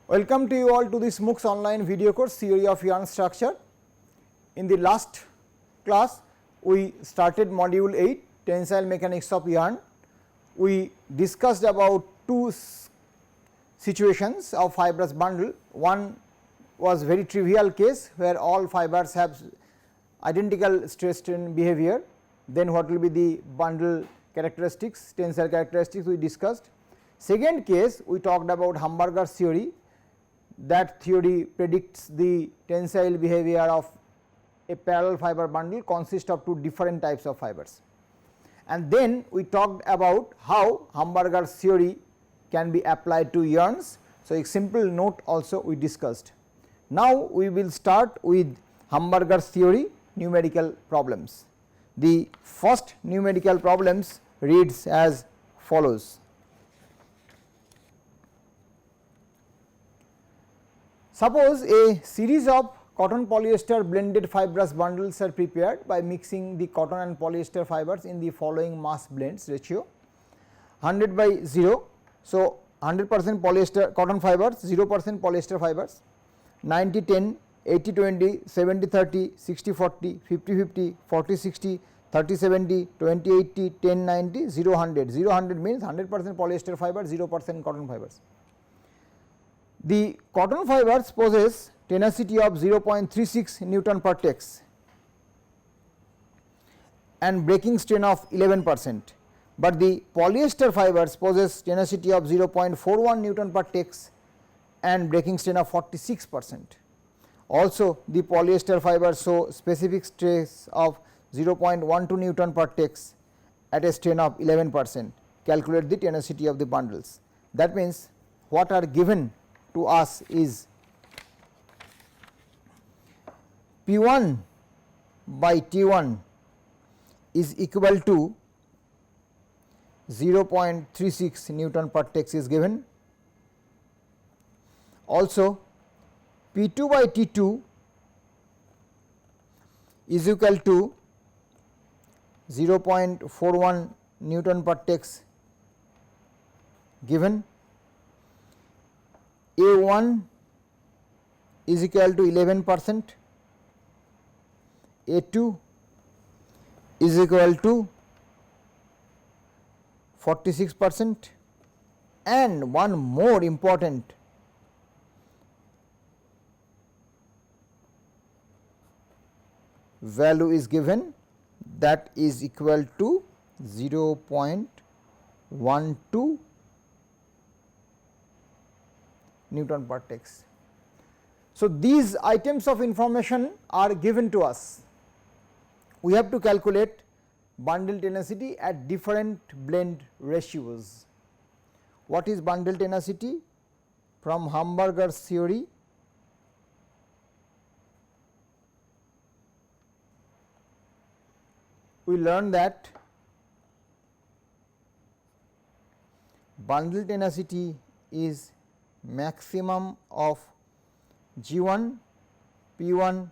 Welcome to you all to this MOOCs online video course Theory of Yarn Structure. In the last class we started module 8 Tensile Mechanics of Yarn. We discussed about two situations of fibrous bundle. One was very trivial case where all fibers have identical stress strain behavior. Then what will be the bundle characteristics, tensile characteristics we discussed. Second case we talked about Hamburger's theory. That theory predicts the tensile behavior of a parallel fiber bundle consists of two different types of fibers. And then we talked about how Hamburger's theory can be applied to yarns. So, a simple note also we discussed. Now, we will start with Hamburger's theory numerical problems. The first numerical problems reads as follows. Suppose a series of cotton polyester blended fibrous bundles are prepared by mixing the cotton and polyester fibers in the following mass blends ratio 100 by 0. So, 100% polyester cotton fibers, 0% polyester fibers, 90 10, 80 20, 70 30, 60 40, 50 50, 40 60, 30 70, 20 80, 10 90, 0 100. 0 100 means 100% polyester fibers, 0% cotton fibers. The cotton fibers possess tenacity of 0.36 Newton per tex and breaking strain of 11%, but the polyester fibers possess tenacity of 0.41 Newton per tex and breaking strain of 46%. Also the polyester fibers show specific stress of 0.12 Newton per tex at a strain of 11%. Calculate the tenacity of the bundles. That means what are given to us is P1 by T1 is equal to 0.36 Newton per tex is given. Also P2 by T2 is equal to 0.41 Newton per tex given. A1 is equal to 11%, A2 is equal to 46%, and one more important value is given, that is equal to 0.12 Newton per tex. So, these items of information are given to us. We have to calculate bundle tenacity at different blend ratios. What is bundle tenacity? From Hamburger's theory, we learn that bundle tenacity is maximum of G1 P1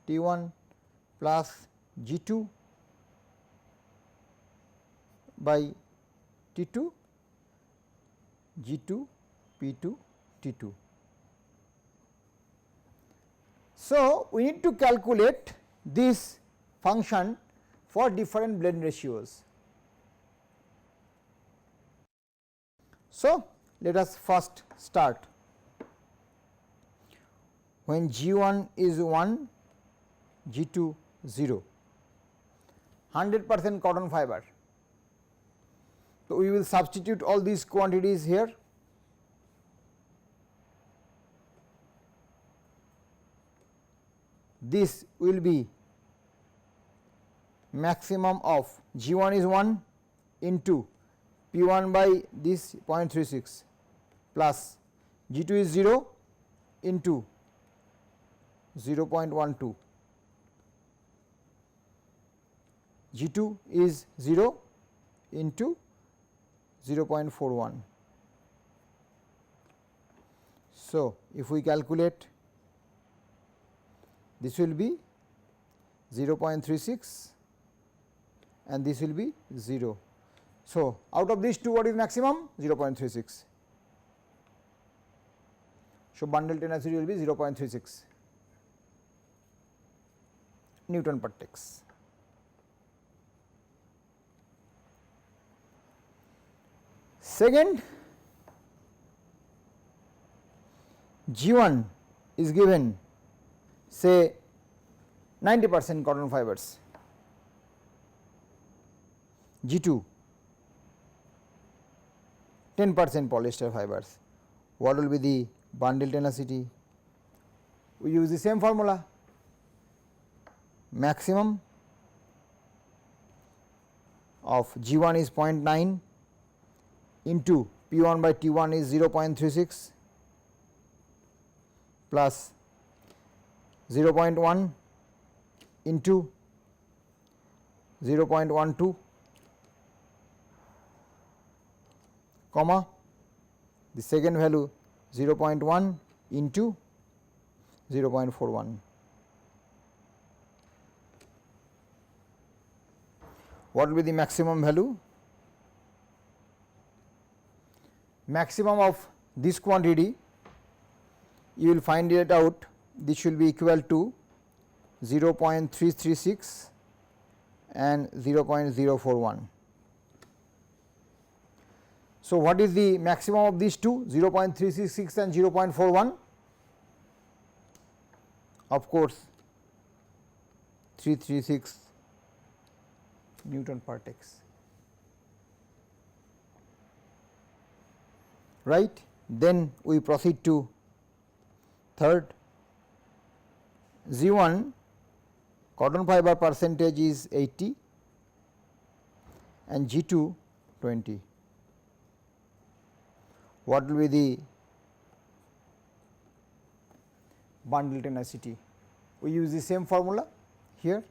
T1 plus G2 by T2 G2 P2 T2. So, we need to calculate this function for different blend ratios. So, let us first start. When G1 is 1, G2 0, 100% cotton fiber. So, we will substitute all these quantities here. This will be maximum of G1 is 1 into P1 by this 0.36 plus G2 is 0 into 0.12, G2 is 0 into 0.41. So, if we calculate, this will be 0.36 and this will be 0. So, out of these two what is maximum? 0.36. So, bundle tenacity will be 0.36 Newton per text. Second, G1 is given say 90% cotton fibers, G2 10% polyester fibers. What will be the bundle tenacity? We use the same formula, maximum of G1 is 0.9 into P1 by T1 is 0.36 plus 0.1 into 0.12 comma the second value 0.1 into 0.41. What will be the maximum value? Maximum of this quantity, you will find it out, this will be equal to 0.336 and 0.041. So, what is the maximum of these two, 0.366 and 0.41? Of course, 336 Newton per text, right. Then we proceed to third, G1 cotton fiber percentage is 80 and G2 20. What will be the bundle tenacity? We use the same formula here,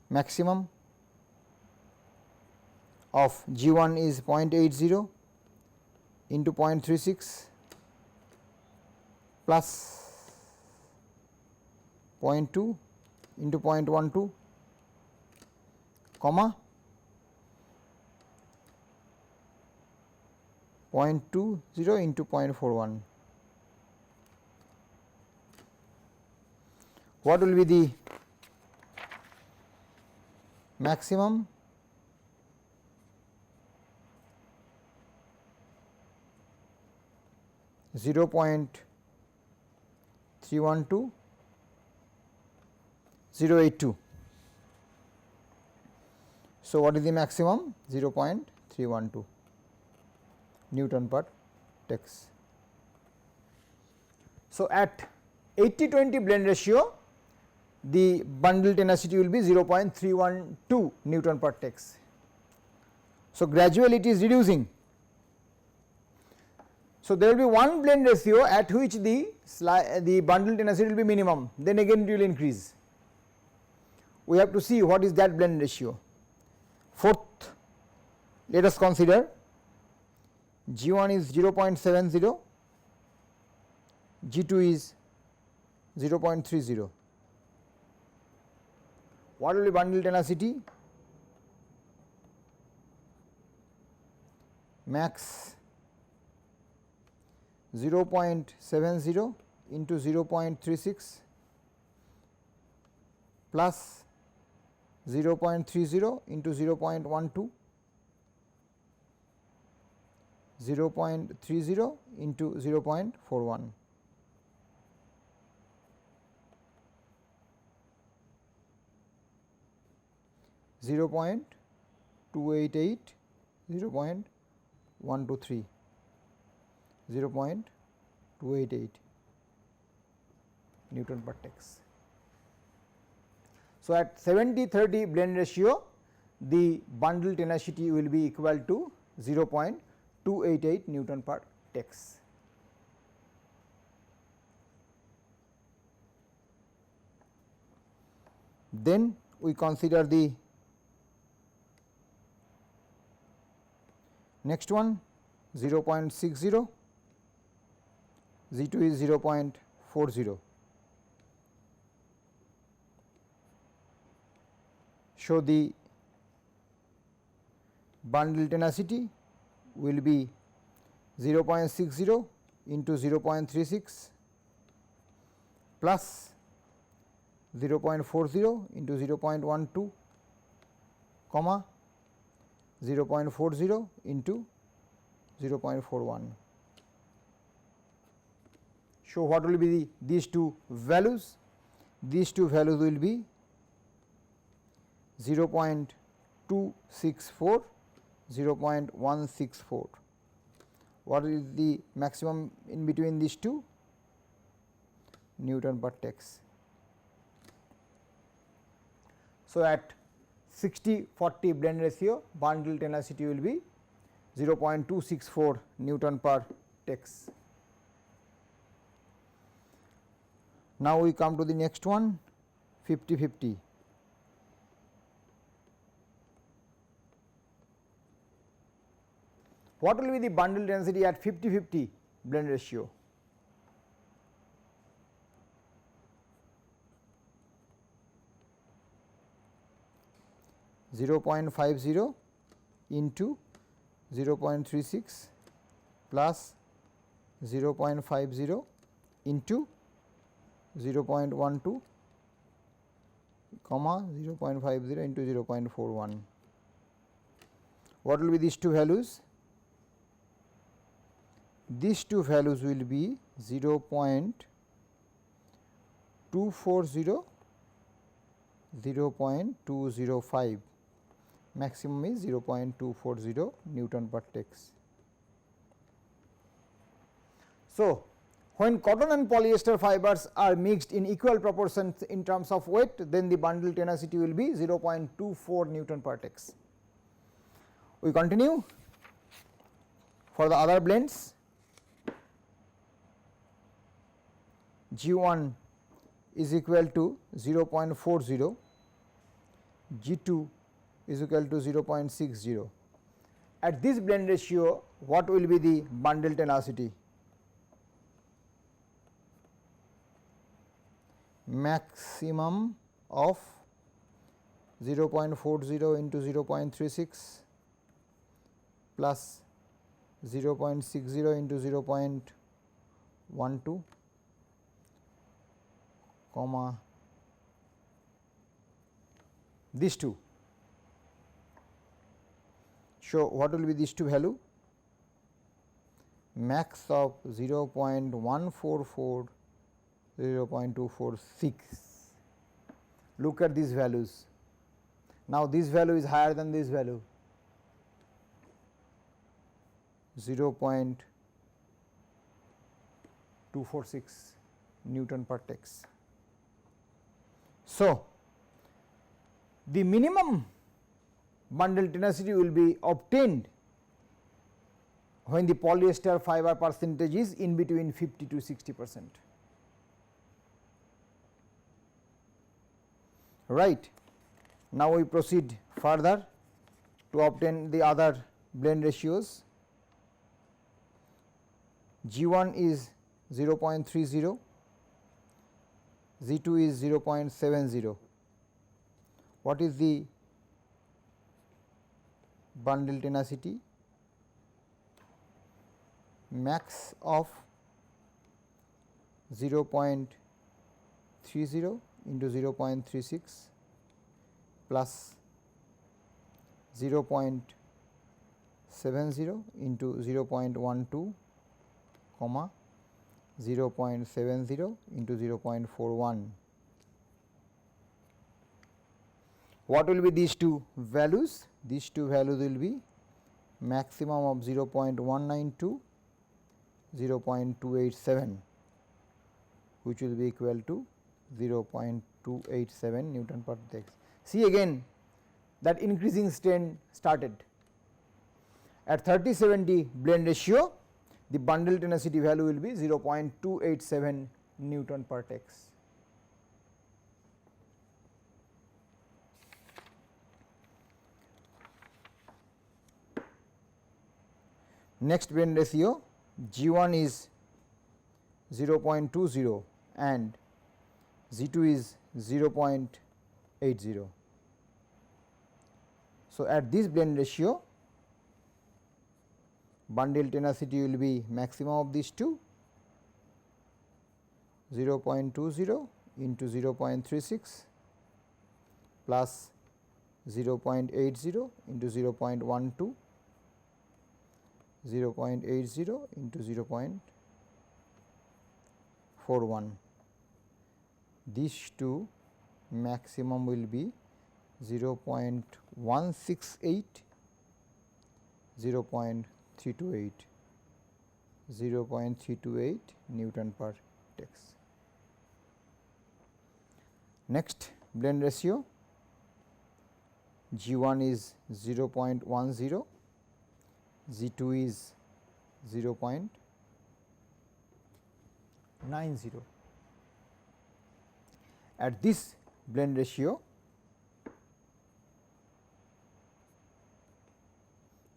maximum of G1 is 0.80 into 0.36 plus 0.2 into 0.12 comma 0.20 into 0.41. What will be the maximum? Zero 0.312 082. So, what is the maximum? 0.312 Newton per text. So, at 80-20 blend ratio, the bundle tenacity will be 0.312 Newton per text. So, gradually it is reducing. So, there will be one blend ratio at which the bundle tenacity will be minimum, then again it will increase. We have to see what is that blend ratio. Fourth, let us consider G1 is 0.70, G2 is 0.30. What will be bundle tenacity? Max 0.70 into 0.36 plus 0.30 into 0.12, 0.30 into 0.41. Zero 0.288, 0.123, 0.288 Newton per text. So, at 70-30 blend ratio, the bundle tenacity will be equal to 0.288 Newton per text. Then we consider the next one, 0.60, G2 is 0.40. So, the bundle tenacity will be 0.60 into 0.36 plus 0.40 into 0.12 comma 0.40 into 0.41. So, what will be these two values? These two values will be 0.264, 0.164. What is the maximum in between these two? Newton per text. So, at 60-40 blend ratio, bundle tenacity will be 0.264 Newton per text. Now, we come to the next one, 50-50. What will be the bundle density at 50-50 blend ratio? (0.50) into 0.36 plus 0.50 into 0.12 comma 0.50 into 0.41. What will be these two values? These two values will be 0.240, 0.205, maximum is 0.240 Newton per text. So, when cotton and polyester fibers are mixed in equal proportions in terms of weight, then the bundle tenacity will be 0.24 Newton per text. We continue for the other blends. G1 is equal to 0.40, G2 is equal to 0.60. At this blend ratio, what will be the bundle tenacity? Maximum of 0.40 into 0.36 plus 0.60 into 0.12 comma these two. So, what will be these two value? Max of 0.144, 0.246. Look at these values. Now, this value is higher than this value, 0.246 Newton per text. So, the minimum bundle tenacity will be obtained when the polyester fiber percentage is in between 50 to 60%. Right. Now, we proceed further to obtain the other blend ratios. G1 is 0.30, Z2 is 0.70. What is the bundle tenacity? Max of 0.30 into 0.36 plus 0.70 into 0.12 comma 0.70 into 0.41. What will be these two values? These two values will be maximum of 0.192, 0.287, which will be equal to 0.287 Newton per text. See again that increasing trend started. At 30-70 blend ratio, the bundle tenacity value will be 0.287 Newton per text. Next blend ratio, G1 is 0.20 and Z2 is 0.80. So, at this blend ratio, bundle tenacity will be maximum of these two 0.20 into 0.36 plus 0.80 into 0.12, 0.80 into 0.41. These two maximum will be 0.168, 0.328, 0.328 Newton per tex. Next blend ratio, G1 is 0.10, G2 is 0.90. At this blend ratio,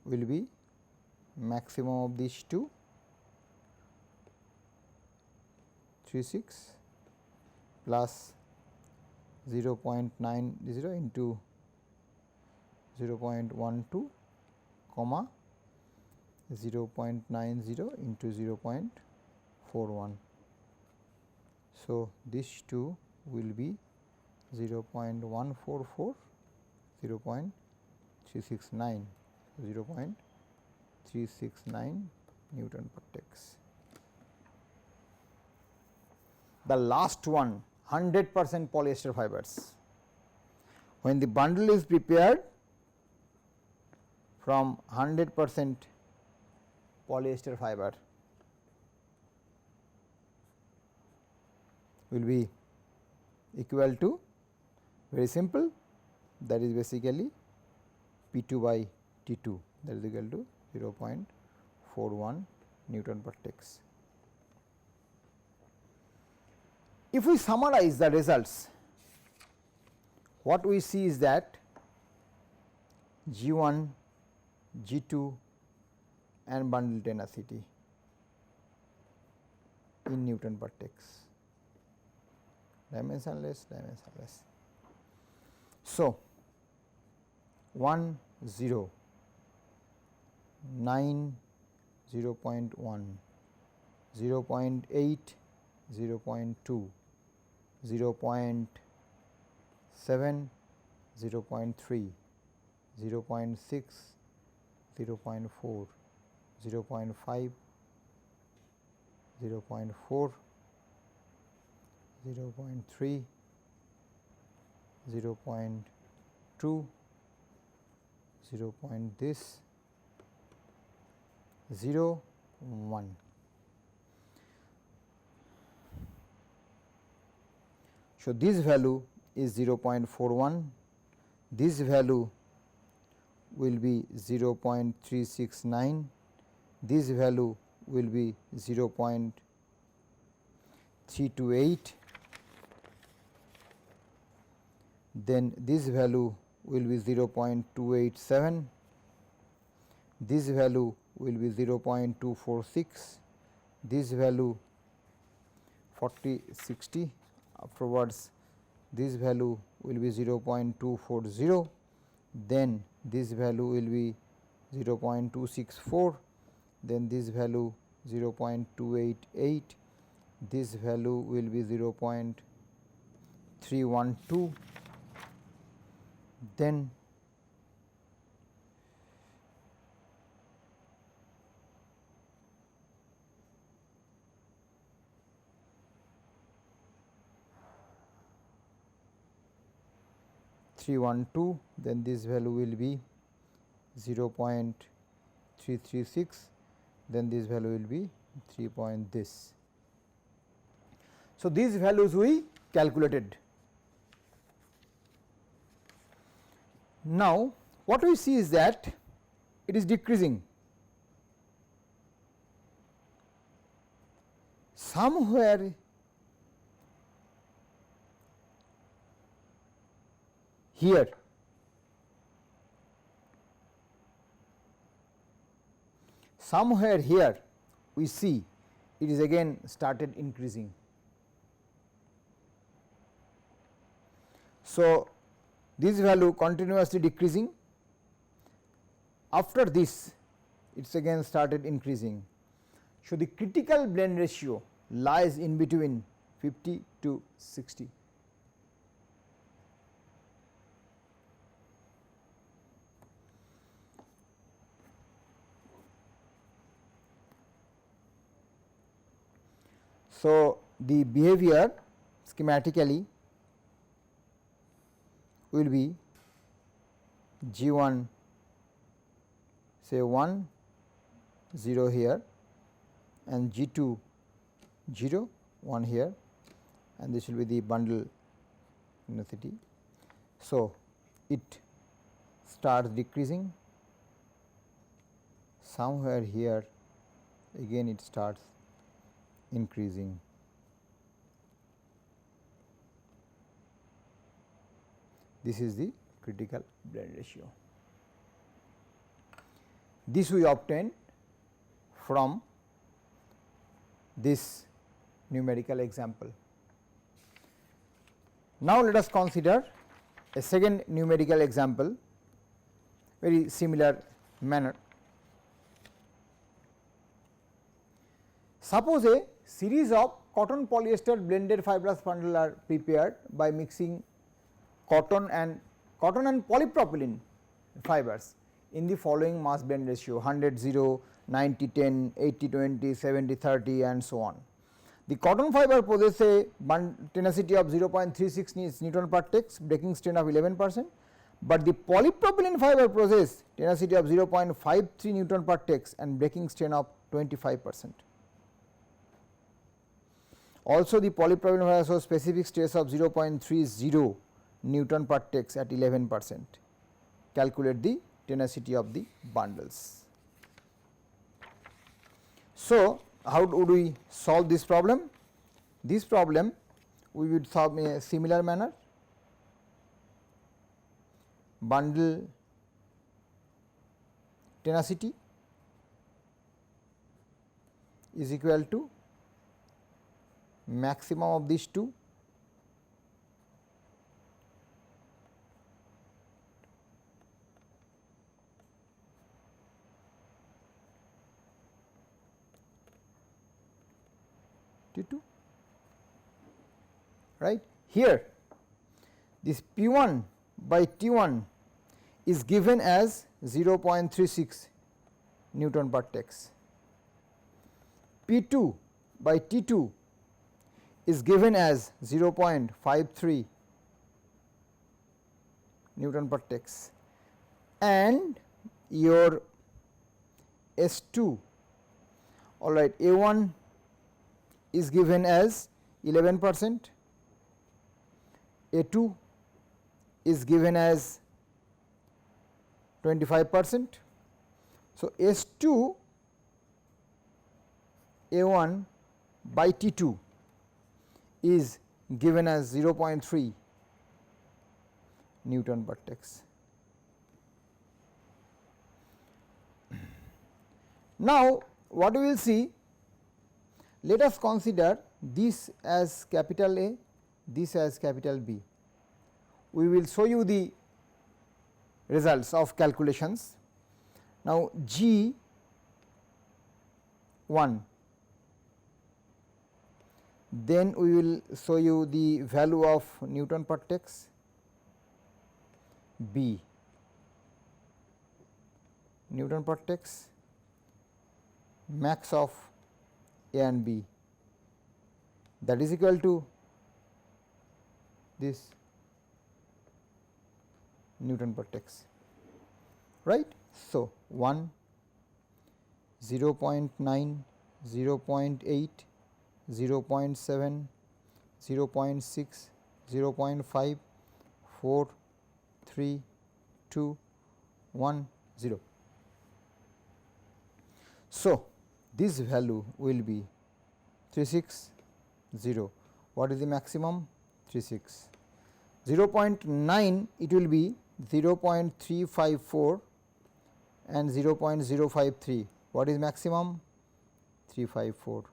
will be maximum of these two 36 plus 0.90 into 0.12 comma 0.90 into 0.41. So, these two will be 0.144, 0.369, 0.369 Newton per tex. The last one, 100% polyester fibers. When the bundle is prepared from 100% polyester fiber, will be equal to, very simple, that is basically P2 by T2, that is equal to 0.41 Newton per tex. If we summarize the results, what we see is that G1, G2 and bundle tenacity in Newton per tex, dimensionless. So, 1 0, 9 0.1, 0.8 0.2, 0.7 0.3, 0.6 0.4, 0.5 0.4, 0.3, 0.2, 0 point this, 0, 1. So, this value is 0.41, this value will be 0.369, this value will be 0.328, then this value will be 0.287, this value will be 0.246, this value 40 60, afterwards this value will be 0.240, then this value will be 0.264, then this value 0.288, this value will be 0.312, then then this value will be 0.336, then this value will be 3 point this. So, these values we calculated. Now, what we see is that it is decreasing. Somewhere here, we see it is again started increasing. So, this value continuously decreasing, after this it is again started increasing. So, the critical blend ratio lies in between 50 to 60. So, the behavior schematically will be G1 say 1 0 here and G2 0 1 here, and this will be the bundle tenacity. So, it starts decreasing somewhere here, again it starts increasing. This is the critical blend ratio. This we obtain from this numerical example. Now, let us consider a second numerical example, very similar manner. Suppose a series of cotton polyester blended fibrous bundle are prepared by mixing cotton and polypropylene fibers in the following mass blend ratio 100 0, 90 10, 80 20, 70 30 and so on. The cotton fiber possesses a tenacity of 0.36 Newton per text, breaking strain of 11%, but the polypropylene fiber possesses tenacity of 0.53 Newton per text and breaking strain of 25%. Also, the polypropylene fiber shows specific stress of 0.30 Newton per text at 11%. Calculate the tenacity of the bundles. So, how would we solve this problem? This problem we would solve in a similar manner. Bundle tenacity is equal to maximum of these two T2, right. Here this P1 by T1 is given as 0.36 Newton per text, P2 by T2 is given as 0.53 Newton per text, and your S2, all right, A1 is given as 11%, A2 is given as 25%. So, S2 A1 by T2 is given as 0.3 Newton per text. Now, what we will see, let us consider this as capital A, this as capital B. We will show you the results of calculations. Now, G1, then we will show you the value of Newton per text, B, Newton per text, max of A and B, that is equal to this Newton per text, right. So, 1, 0.9, 0.8, 0.7, 0.6, 0.5, 4, 3, 2, 1, 0. So, this value will be 360. What is the maximum? 36. 0.9 it will be 0.354 and 0.053. What is maximum? 354.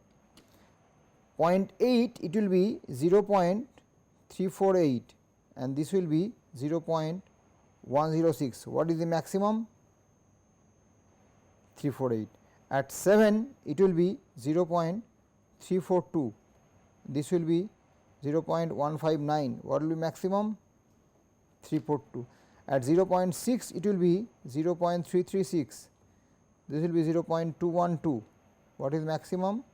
0.8 it will be 0.348 and this will be 0.106. What is the maximum? 348. At 7 it will be 0.342, this will be 0.159, what will be maximum? 342. At 0.6 it will be 0.336, this will be 0.212, what is maximum?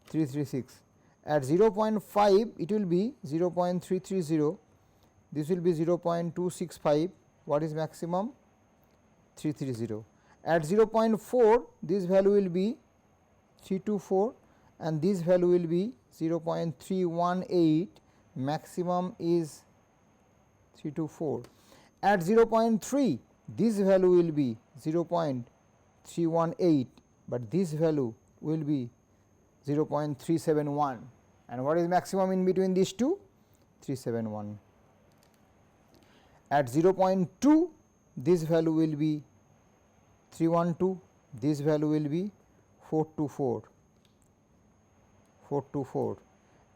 336. At 0.5 it will be 0.330, this will be 0.265, what is maximum? 330. At 0.4 this value will be 324 and this value will be 0.318, maximum is 324. At 0.3 this value will be 0.318, but this value will be 0.371, and what is maximum in between these two? 371. At 0.2 this value will be 312, this value will be 424, 424.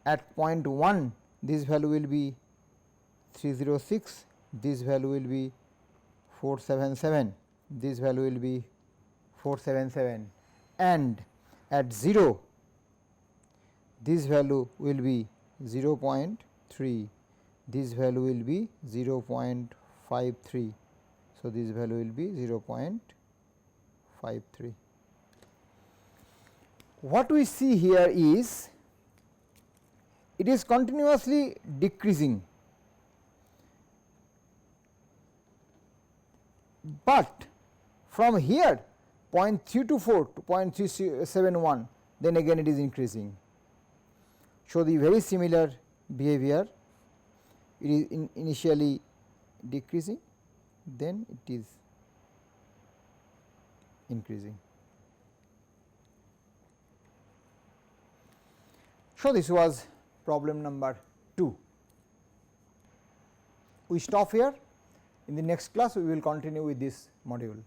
At 0.1 this value will be 306, this value will be 477, this value will be 477, and at 0 this value will be 0.3, this value will be 0.53. So, this value will be 0.53. What we see here is it is continuously decreasing, but from here 0.324 to 0.371, then again it is increasing. So, the very similar behavior, it is initially decreasing, then it is increasing. So, this was problem number 2. We stop here. In the next class we will continue with this module.